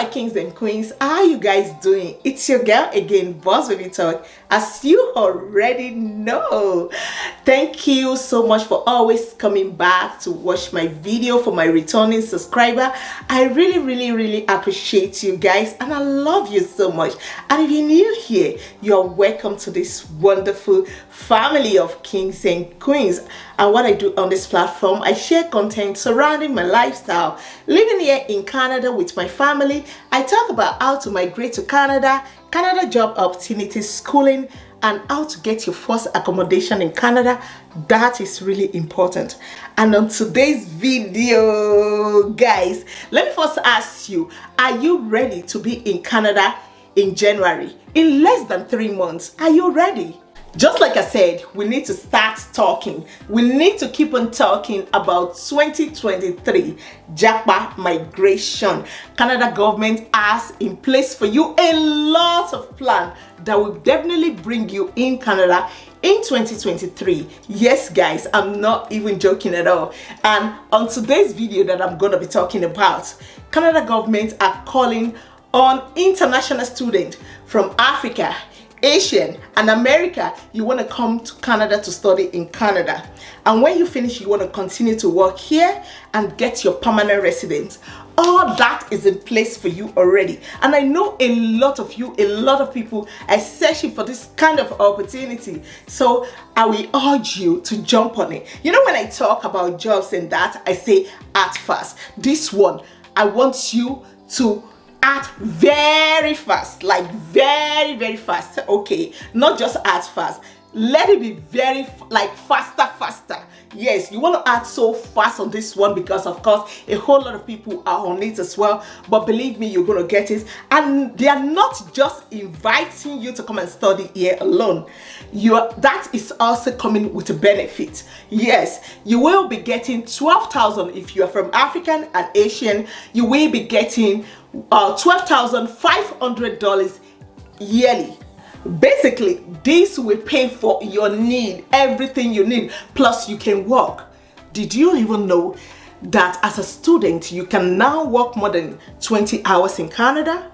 my kings and queens, how are you guys doing? It's your girl again, BossBaby.talk, as you already know. Thank you so much for always coming back to watch my video. For my returning subscriber, I really appreciate you guys, and I love you so much. And if you're new here, you're welcome to this wonderful family of kings and queens. And what I do on this platform, I share content surrounding my lifestyle, living here in Canada with my family. I talk about how to migrate to Canada job opportunities, schooling, and how to get your first accommodation in Canada. That is really important. And on today's video, guys, let me first ask you, are you ready to be in Canada in January? In less than 3 months, are you ready? Just like I said, we need to start talking. We need to keep on talking about 2023 𝙏𝙗𝙖𝙣 migration. Canada government has in place for you a lot of plan that will definitely bring you in Canada in 2023. Yes guys, I'm not even joking at all. And on today's video that I'm going to be talking about, Canada government are calling on international students from Africa, Asian and America. You want to come to Canada to study in Canada, and when you finish, you want to continue to work here and get your permanent residence. All that is in place for you already, and I know a lot of you, a lot of people are searching for this kind of opportunity. So I will urge you to jump on it. You know, when I talk about jobs and that, I say act fast. This one, I want you to act very fast, like very fast. Okay, not just act fast, let it be very like faster. Yes, you want to act so fast on this one because of course a whole lot of people are on it as well. But believe me, you're gonna get it. And they are not just inviting you to come and study here alone. That is also coming with a benefit. Yes, you will be getting 12,000 if you are from African and Asian. You will be getting $12,500 yearly. Basically, this will pay for your need, everything you need, plus you can work. Did you even know that as a student you can now work more than 20 hours in Canada?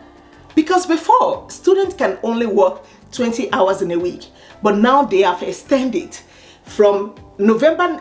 Because before, students can only work 20 hours in a week, but now they have extended from November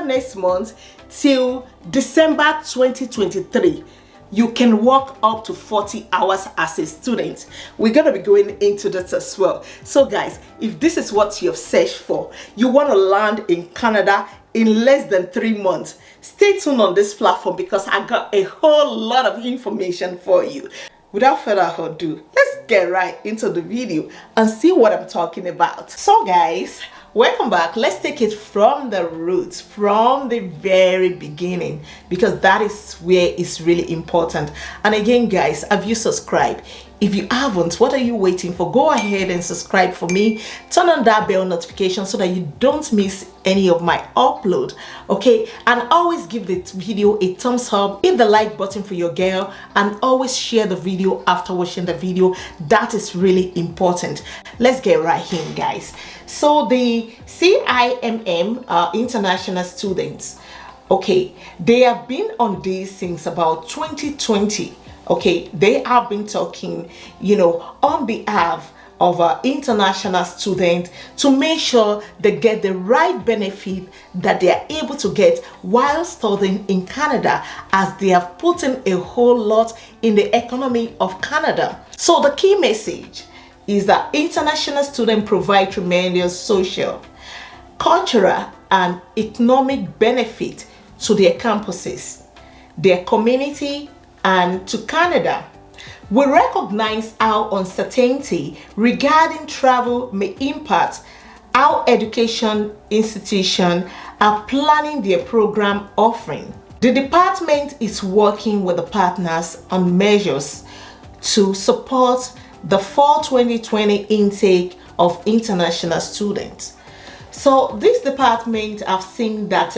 next month till December 2023. You can work up to 40 hours as a student. We're going to be going into that as well. So guys, if this is what you've searched for, you want to land in Canada in less than 3 months, stay tuned on this platform because I got a whole lot of information for you. Without further ado, let's get right into the video and see what I'm talking about. So guys, welcome back. Let's take it from the roots, from the very beginning, because that is where it's really important. And again guys, have you subscribed? If you haven't, what are you waiting for? Go ahead and subscribe for me. Turn on that bell notification so that you don't miss any of my upload. Okay, and always give the video a thumbs up, hit the like button for your girl, and always share the video after watching the video. That is really important. Let's get right in guys. So the CIMM international students, okay, they have been on this since about 2020. Okay, they have been talking, you know, on behalf of our international students to make sure they get the right benefit that they are able to get while studying in Canada, as they have put in a whole lot in the economy of Canada. So the key message is that international students provide tremendous social, cultural, and economic benefit to their campuses, their community, and to Canada. We recognize how uncertainty regarding travel may impact how education institutions are planning their program offering. The department is working with the partners on measures to support the fall 2020 intake of international students. So this department have seen that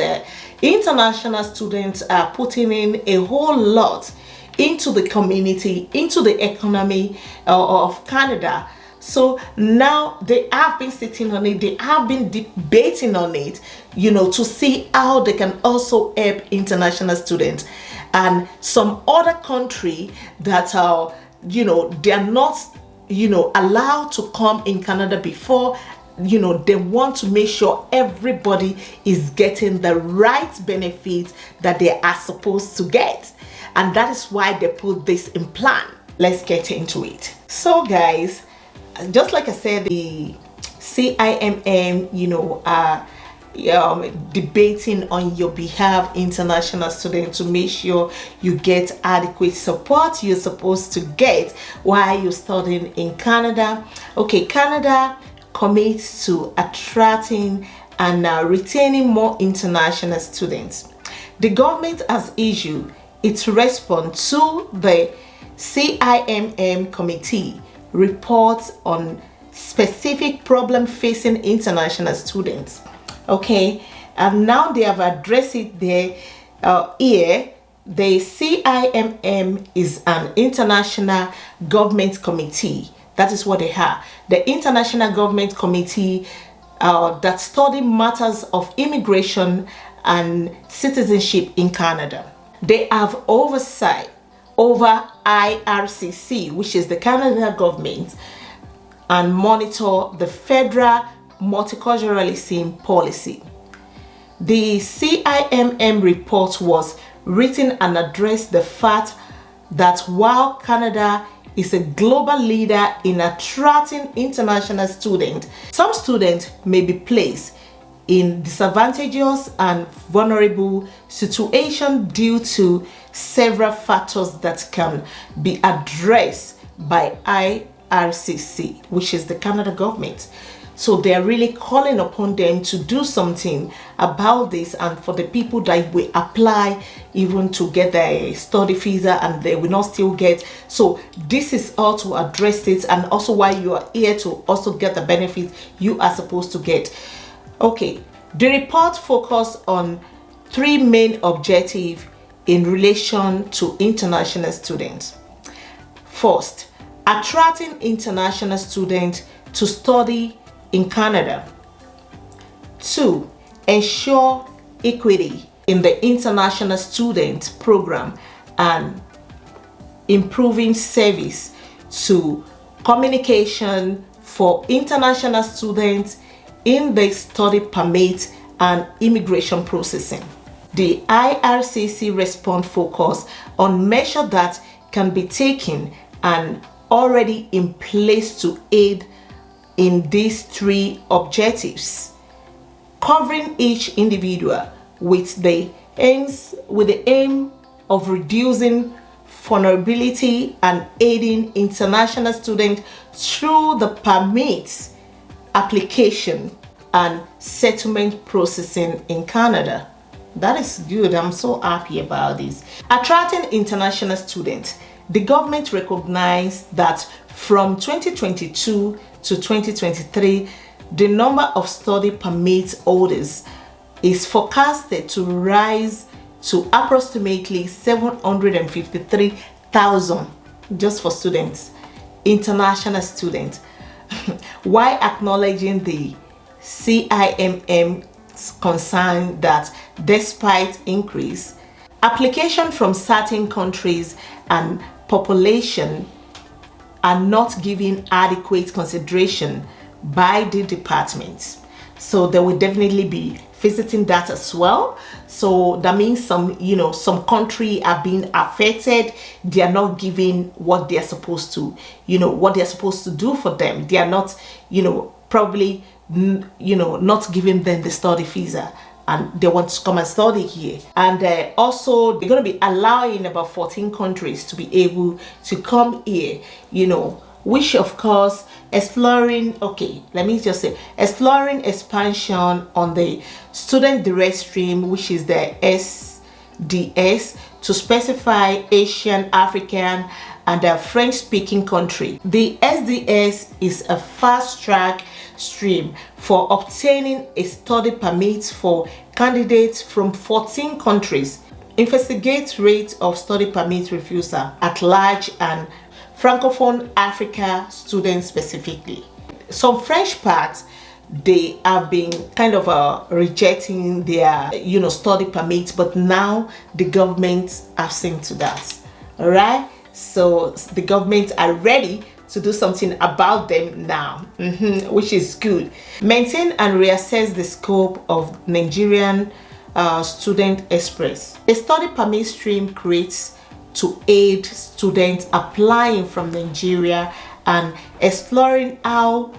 international students are putting in a whole lot into the community, into the economy of Canada. So now they have been sitting on it, they have been debating on it, you know, to see how they can also help international students. and some other country that are, they are not, allowed to come in Canada before. They want to make sure everybody is getting the right benefits that they are supposed to get, and that is why they put this in plan. Let's get into it. So guys, just like I said, the CIMM, are debating on your behalf, international students, to make sure you get adequate support you're supposed to get while you're studying in Canada. Okay, Canada commits to attracting and retaining more international students. The government has issued its response to the CIMM committee reports on specific problem facing international students. Okay, and now they have addressed it there. Here, the CIMM is an international government committee. That is what they are. The International Government Committee that study matters of immigration and citizenship in Canada. They have oversight over IRCC, which is the Canada government, and monitor the federal multiculturalism policy. The CIMM report was written and addressed the fact that while Canada is a global leader in attracting international students, some students may be placed in disadvantageous and vulnerable situations due to several factors that can be addressed by IRCC, which is the Canada government. So they are really calling upon them to do something about this, and for the people that will apply even to get their study visa and they will not still get. So this is all to address it, and also why you are here to also get the benefits you are supposed to get. Okay, the report focused on three main objectives in relation to international students. First, attracting international students to study in Canada. 2, ensure equity in the international student program and improving service to communication for international students in the study permit and immigration processing. The IRCC response focus on measures that can be taken and already in place to aid in these three objectives, covering each individual with the aim of reducing vulnerability and aiding international students through the permits application and settlement processing in Canada. That is good. I'm so happy about this. Attracting international students. The government recognized that from 2022 to 2023, the number of study permit holders is forecasted to rise to approximately 753,000 just for students, international students, while acknowledging the CIMM's concern that despite increase, application from certain countries and population are not given adequate consideration by the department. So they will definitely be visiting that as well. So that means some country are being affected. They are not giving what they are supposed to, what they are supposed to do for them. They are not, probably, not giving them the study visa, and they want to come and study here. And also they're going to be allowing about 14 countries to be able to come here, which of course exploring expansion on the student direct stream, which is the SDS, to specify Asian, African and a French speaking country. The SDS is a fast track stream for obtaining a study permit for candidates from 14 countries, investigate rate of study permit refusal at large and Francophone Africa students specifically. Some French parts they have been kind of rejecting their study permits, but now the government have seen to that. All right, so the government are ready to do something about them now, which is good. Maintain and reassess the scope of Nigerian Student Express. A study permit stream creates to aid students applying from Nigeria and exploring how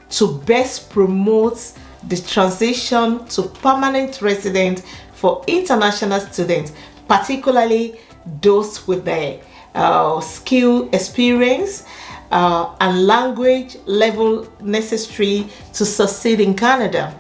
to best promote the transition to permanent residence for international students, particularly those with the skill, experience, and language level necessary to succeed in Canada.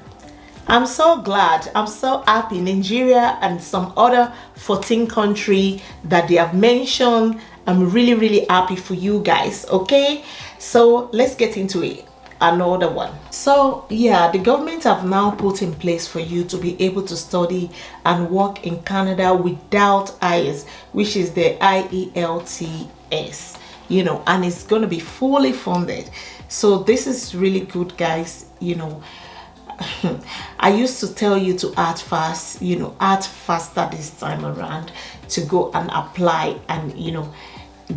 I'm so glad, I'm so happy Nigeria and some other 14 countries that they have mentioned. I'm really happy for you guys. Okay, so let's get into it. Another one. So yeah, the government have now put in place for you to be able to study and work in Canada without IELTS, which is the IELTS, and it's going to be fully funded. So this is really good, guys. I used to tell you to act fast, act faster this time around to go and apply, and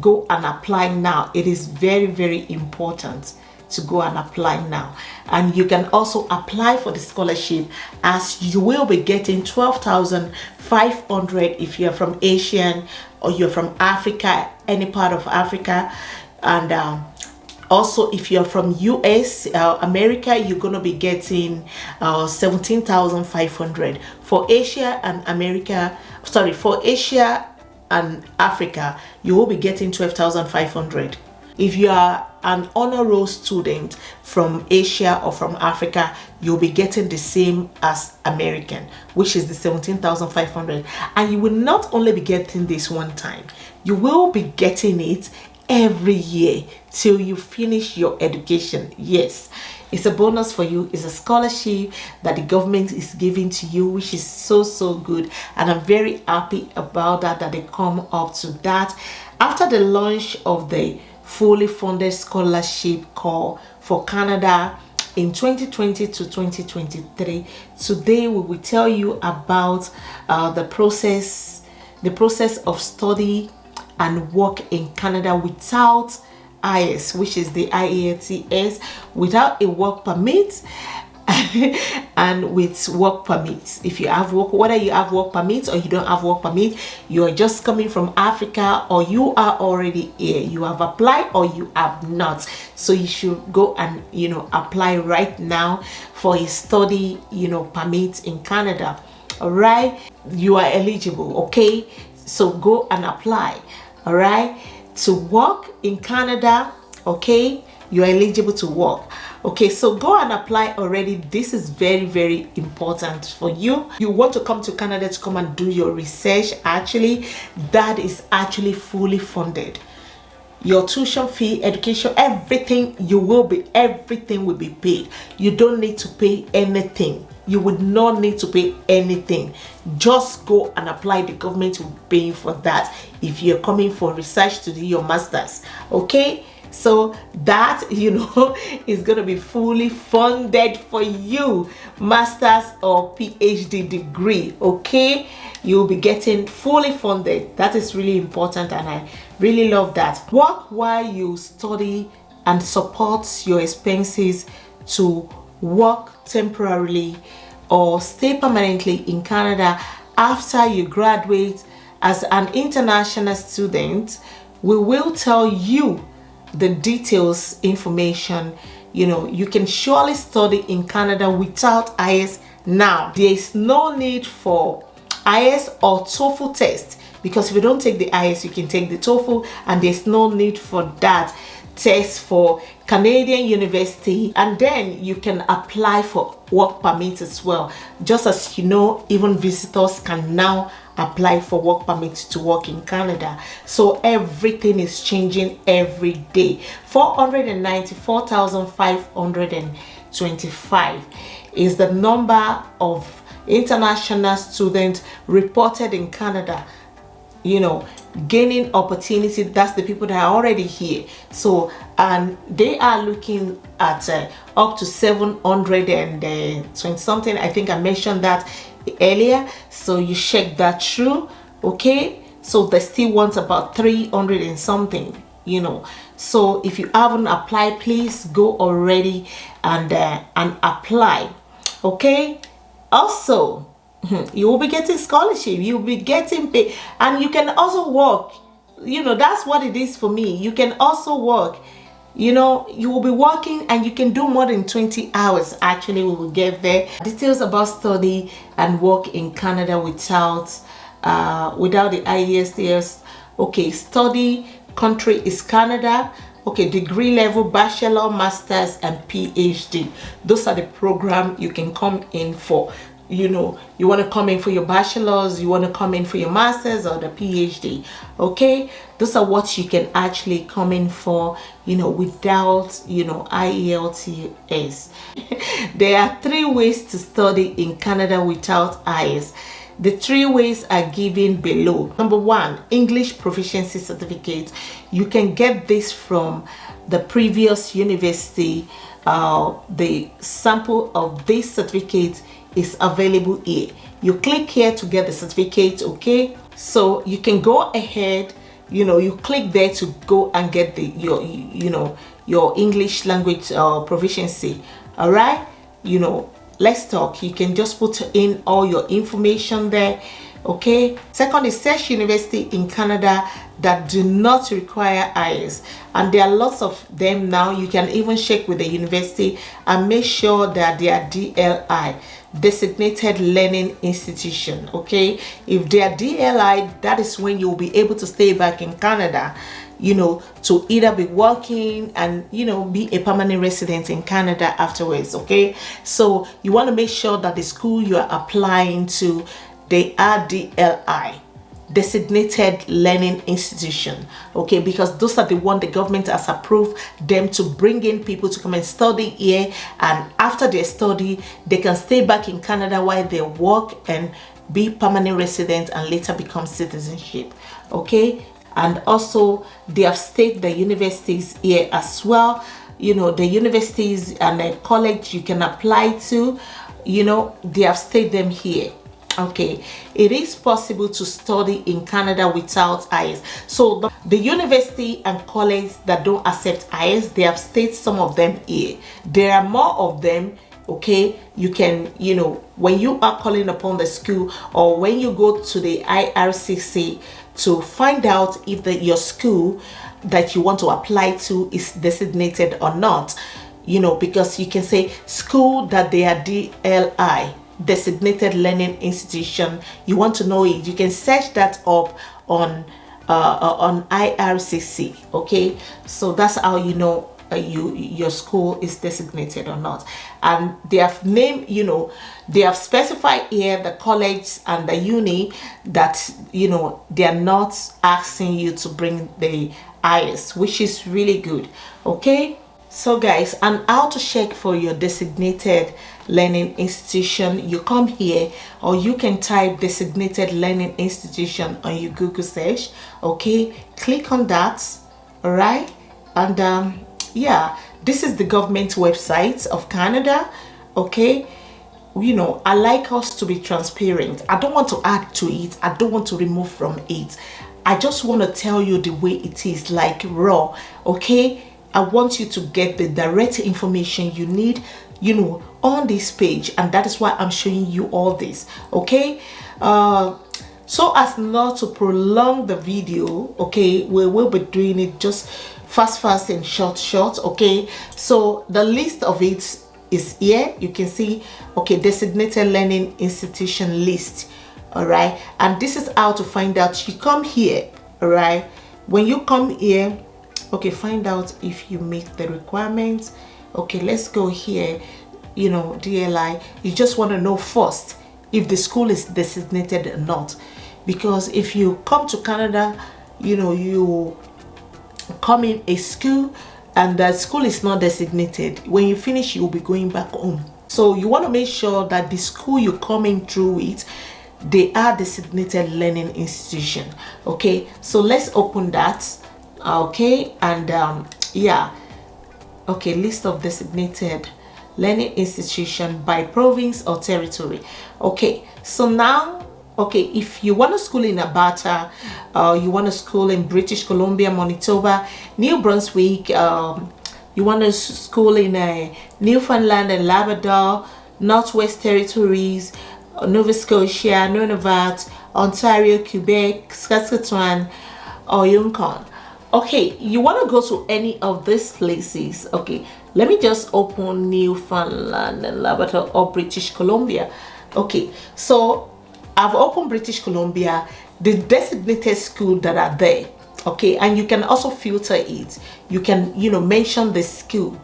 go and apply now. It is very important to go and apply now. And you can also apply for the scholarship, as you will be getting 12,500 if you're from ASEAN or you're from Africa, any part of Africa. And also if you're from US, America, you're going to be getting 17,500. For Asia and America, for Asia and Africa, you will be getting 12,500. If you are an honor roll student from Asia or from Africa, you'll be getting the same as American, which is the 17,500. And you will not only be getting this one time, you will be getting it every year till you finish your education. Yes, it's a bonus for you. It's a scholarship that the government is giving to you, which is so good. And I'm very happy about that they come up to that after the launch of the fully funded scholarship call for Canada in 2020 to 2023. Today we will tell you about the process of study and work in Canada without IELTS, which is the IELTS, without a work permit and with work permits. If you have work, whether you have work permits or you don't have work permit, you are just coming from Africa or you are already here, you have applied or you have not, so you should go and apply right now for a study permit in Canada. All right, you are eligible. Okay, so go and apply. All right, to work in Canada. Okay, you are eligible to work. Okay, so go and apply already. This is very important for you. You want to come to Canada to come and do your research. Actually, that is actually fully funded. Your tuition fee, education, everything will be paid. You don't need to pay anything. You would not need to pay anything. Just go and apply. The government will be paying for that if you're coming for research to do your masters. Okay, so that is going to be fully funded for you, masters or PhD degree. Okay, you'll be getting fully funded. That is really important, and I really love that. Work while you study and support your expenses to work temporarily or stay permanently in Canada after you graduate as an international student. We will tell you the details, information. You can surely study in Canada without IELTS now. There is no need for IELTS or TOEFL test, because if you don't take the IELTS, you can take the TOEFL, and there's no need for that test for Canadian university. And then you can apply for work permits as well. Just as even visitors can now apply for work permits to work in Canada. So everything is changing every day. 494,525 is the number of international students reported in Canada. gaining opportunity. That's the people that are already here. So, and they are looking at up to 720 something. I think I mentioned that earlier, so you check that through. Okay, so they still want about 300 and something, you know. So if you haven't applied, please go already and apply. Okay, also you will be getting scholarship, you'll be getting paid, and you can also work. You know, that's what it is for me. You can also work. You know, you will be working and you can do more than 20 hours. Actually, we will get there. Details about study and work in Canada without the IELTS. Okay, study country is Canada. Okay, degree level, bachelor, masters, and PhD. Those are the program you can come in for. You know, you want to come in for your bachelor's, you want to come in for your master's or the PhD. Okay, those are what you can actually come in for, you know, without, you know, IELTS. There are 3 ways to study in Canada without IELTS. The 3 ways are given below. Number 1, English proficiency certificate. You can get this from the previous university. The sample of this certificate is available here. You click here to get the certificate. Okay, so you can go ahead, you know, you click there to go and get your English language proficiency. All right, you know, let's talk. You can just put in all your information there. Okay, second is search university in Canada that do not require IELTS, and there are lots of them now. You can even check with the university and make sure that they are DLI, designated learning institution. Okay, if they are DLI, that is when you'll be able to stay back in Canada, you know, to either be working and, you know, be a permanent resident in Canada afterwards. Okay, so you want to make sure that the school you are applying to, they are DLI, designated learning institution. Okay, because those are the one the government has approved them to bring in people to come and study here, and after their study they can stay back in Canada while they work and be permanent resident and later become citizenship. Okay, and also they have stated the universities here as well. You know, the universities and the college you can apply to, you know, they have stated them here. Okay, it is possible to study in Canada without IELTS. So the university and college that don't accept IELTS, they have stated some of them here. There are more of them. Okay, you can, you know, when you are calling upon the school or when you go to the IRCC to find out if your school that you want to apply to is designated or not, you know, because you can say school that they are DLI, designated learning institution. You want to know it, you can search that up on IRCC. Okay, so that's how you know your school is designated or not. And they have named, you know, they have specified here the college and the uni that, you know, they are not asking you to bring the IELTS, which is really good. Okay, so guys, and how to check for your designated learning institution, you come here, or you can type designated learning institution on your Google search. Okay, click on that. All right, and yeah, this is the government website of Canada. Okay, you know, I like us to be transparent. I don't want to add to it, I don't want to remove from it. I just want to tell you the way it is, like raw. Okay, I want you to get the direct information you need, you know, on this page, and that is why I'm showing you all this. Okay, so as not to prolong the video, okay, we will be doing it just fast and short. Okay, so the list of it is here. You can see, okay, designated learning institution list. All right, and this is how to find out. You come here. All right, when you come here, okay, find out if you meet the requirements. Okay, let's go here. You know, DLI, you just want to know first if the school is designated or not, because if you come to Canada, you know, you come in a school and the school is not designated, when you finish, you'll be going back home. So you want to make sure that the school you're coming through with, they are designated learning institution. Okay, so let's open that. Okay, and yeah, okay, list of designated learning institution by province or territory. Okay, so now, okay, if you want to school in Alberta, you want to school in British Columbia, Manitoba, New Brunswick, you want to school in Newfoundland and Labrador, Northwest Territories, Nova Scotia, Nunavut, Ontario, Quebec, Saskatchewan, or Yukon. Okay, you want to go to any of these places. Okay, let me just open Newfoundland and Labrador or British Columbia. Okay, so I've opened British Columbia, the designated school that are there. Okay, and you can also filter it. You can, you know, mention the school.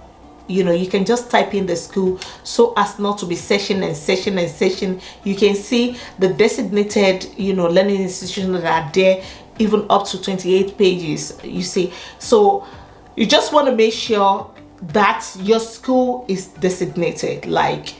You know, you can just type in the school so as not to be session and session and session. You can see the designated, you know, learning institutions that are there, even up to 28 pages, you see. So you just want to make sure that your school is designated, like,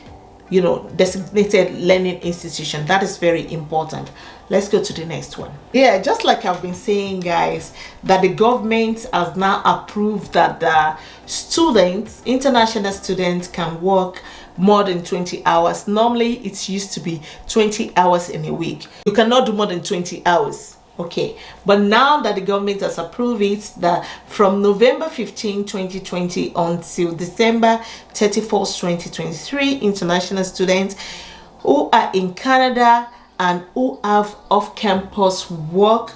you know, designated learning institution. That is very important. Let's go to the next one. Yeah, just like I've been saying, guys, that the government has now approved that the students, international students, can work more than 20 hours. Normally it used to be 20 hours in a week. You cannot do more than 20 hours. Okay, but now that the government has approved it, that from November 15, 2020 until December 31st, 2023, international students who are in Canada and who have off-campus work,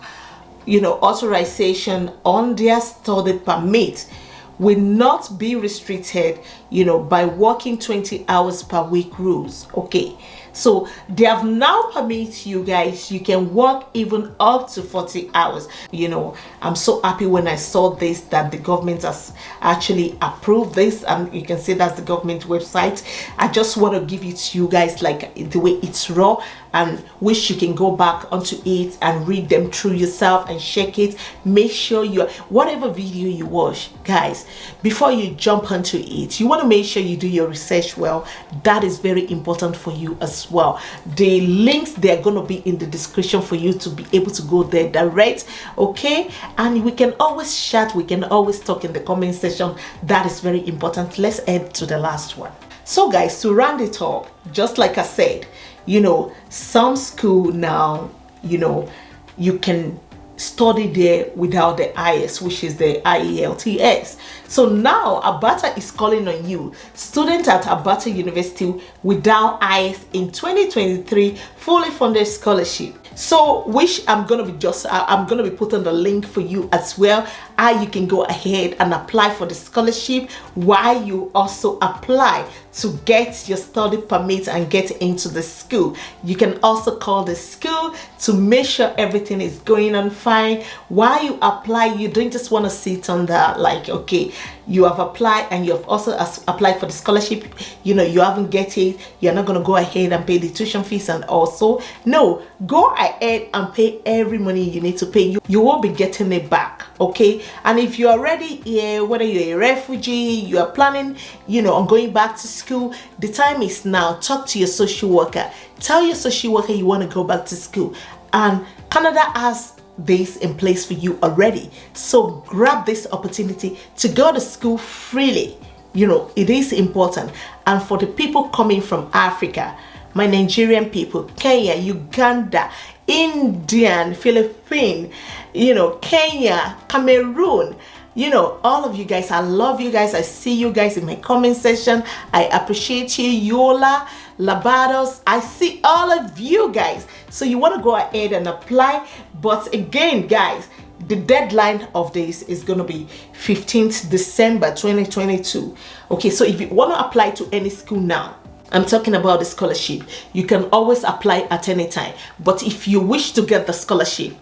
you know, authorization on their study permit will not be restricted, you know, by working 20 hours per week rules. Okay, so they have now permitted you guys, you can work even up to 40 hours. You know, I'm so happy when I saw this, that the government has actually approved this, and you can see that's the government website. I just want to give it to you guys like the way it's raw, and wish you can go back onto it and read them through yourself and check it. Make sure you, whatever video you watch, guys, before you jump onto it, you want to make sure you do your research well. That is very important for you as well. The links, they're going to be in the description for you to be able to go there direct. Okay, and we can always chat, we can always talk in the comment section. That is very important. Let's head to the last one. So guys, to round it up, just like I said, you know, some school now, you know, you can study there without the IS, which is the IELTS. So now Alberta is calling on you, student at Alberta University without IS in 2023 fully funded scholarship. So which I'm gonna be putting the link for you as well, how you can go ahead and apply for the scholarship while you also apply to get your study permit and get into the school. You can also call the school to make sure everything is going on fine. While you apply, you don't just want to sit on the, like, okay, you have applied and you have also applied for the scholarship, you know, you haven't get it, you're not going to go ahead and pay the tuition fees. And also, no, go ahead and pay every money you need to pay. You will be getting it back. Okay, and if you're already here, whether you're a refugee, you are planning, you know, on going back to school, the time is now. Talk to your social worker, tell your social worker you want to go back to school, and Canada has this in place for you already. So grab this opportunity to go to school freely. You know, it is important. And for the people coming from Africa, my Nigerian people, Kenya, Uganda, India, Philippines, you know, Kenya, Cameroon, you know, all of you guys, I love you guys. I see you guys in my comment section. I appreciate you. Yola, Labados, I see all of you guys. So you want to go ahead and apply. But again, guys, the deadline of this is going to be 15th December 2022. Okay, so if you want to apply to any school now, I'm talking about the scholarship, you can always apply at any time. But if you wish to get the scholarship,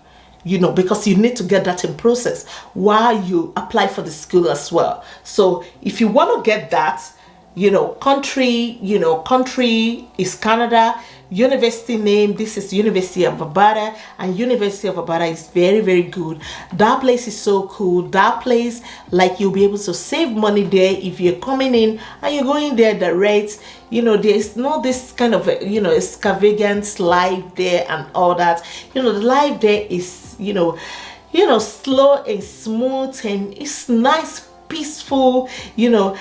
you know, because you need to get that in process while you apply for the school as well. So if you want to get that, you know, country is Canada, university name. This is University of Ď, and University of Ď is very good. That place is so cool. That place, like, you'll be able to save money there if you're coming in and you're going there direct. You know, there's no this kind of, you know, extravagant life there and all that. You know, the life there is, you know, slow and smooth, and it's nice, peaceful, you know,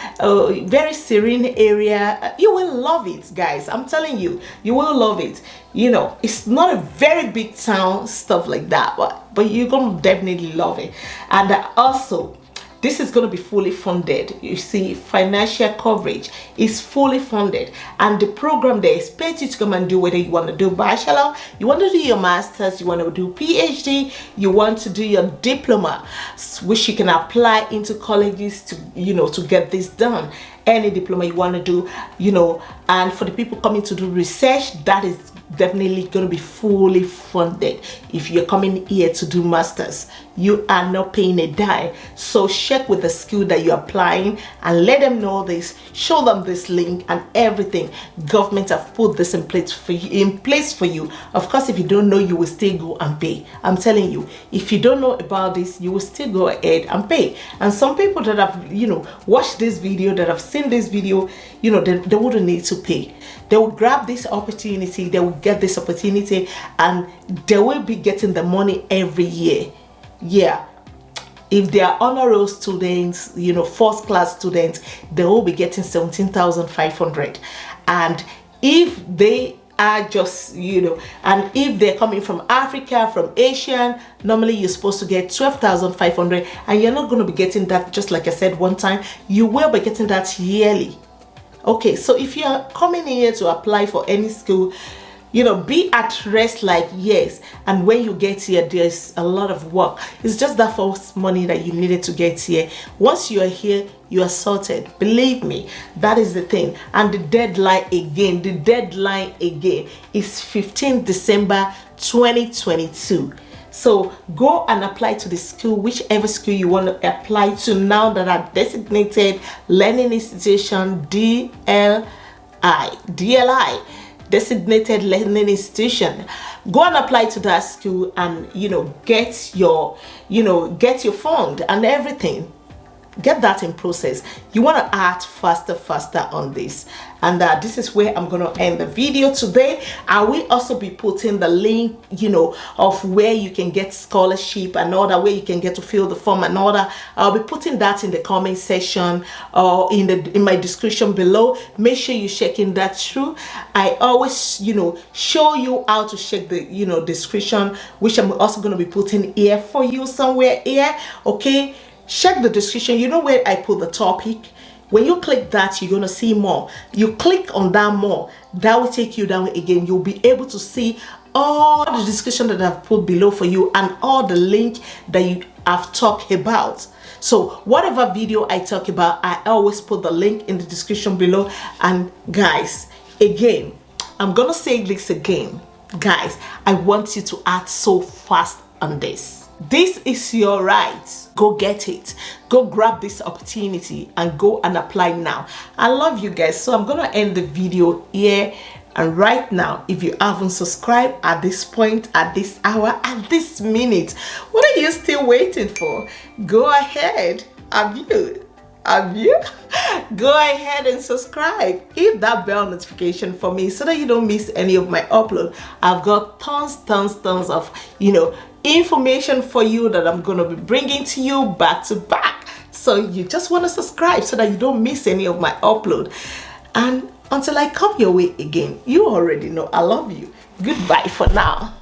very serene area. You will love it, guys. I'm telling you, you will love it. You know, it's not a very big town, stuff like that, but you're gonna definitely love it. And also, this is going to be fully funded. You see, financial coverage is fully funded, and the program, they expect you to come and do whether you want to do bachelor, you want to do your master's, you want to do PhD, you want to do your diploma, which you can apply into colleges to, you know, to get this done. Any diploma you want to do, you know. And for the people coming to do research, that is definitely going to be fully funded. If you're coming here to do masters, you are not paying a dime. So check with the school that you're applying and let them know this, show them this link and everything. Government have put this in place for you. Of course, if you don't know, you will still go and pay. I'm telling you, if you don't know about this, you will still go ahead and pay. And some people that have, you know, watched this video, that have seen this video, you know, they wouldn't need to pay. They will grab this opportunity, they will get this opportunity, and they will be getting the money every year. Yeah, if they are honor roll students, you know, first class students, they will be getting 17,500. And if they are just, you know, and if they're coming from Africa, from Asian, normally you're supposed to get 12,500, and you're not going to be getting that, just like I said one time, you will be getting that yearly. Okay, so if you're coming here to apply for any school, you know, be at rest, like, yes. And when you get here, there's a lot of work. It's just that first money that you needed to get here. Once you are here, you are sorted. Believe me, that is the thing. And the deadline again is 15 December 2022. So go and apply to the school, whichever school you want to apply to now that are designated learning institution, DLI, designated learning institution. Go and apply to that school and, you know, get your fund and everything. Get that in process. You want to act faster on this. And this is where I'm going to end the video today. I will also be putting the link, you know, of where you can get scholarship and all that, where you can get to fill the form and all that. I'll be putting that in the comment section or in my description below. Make sure you checking that through. I always, you know, show you how to check the, you know, description, which I'm also going to be putting here for you somewhere here. Okay, check the description. You know where I put the topic. When you click that, you're going to see more. You click on that more, that will take you down again. You'll be able to see all the description that I've put below for you and all the link that you have talked about. So whatever video I talk about, I always put the link in the description below. And guys, again, I'm going to say this again. Guys, I want you to act so fast on this. This is your right. Go get it. Go grab this opportunity and go and apply now. I love you guys. So I'm gonna end the video here and right now. If you haven't subscribed at this point, at this hour, at this minute, what are you still waiting for? Go ahead. Have you? Go ahead and subscribe. Hit that bell notification for me so that you don't miss any of my upload. I've got tons of, you know, information for you that I'm going to be bringing to you back to back. So you just want to subscribe so that you don't miss any of my upload. And until I come your way again, you already know I love you. Goodbye for now.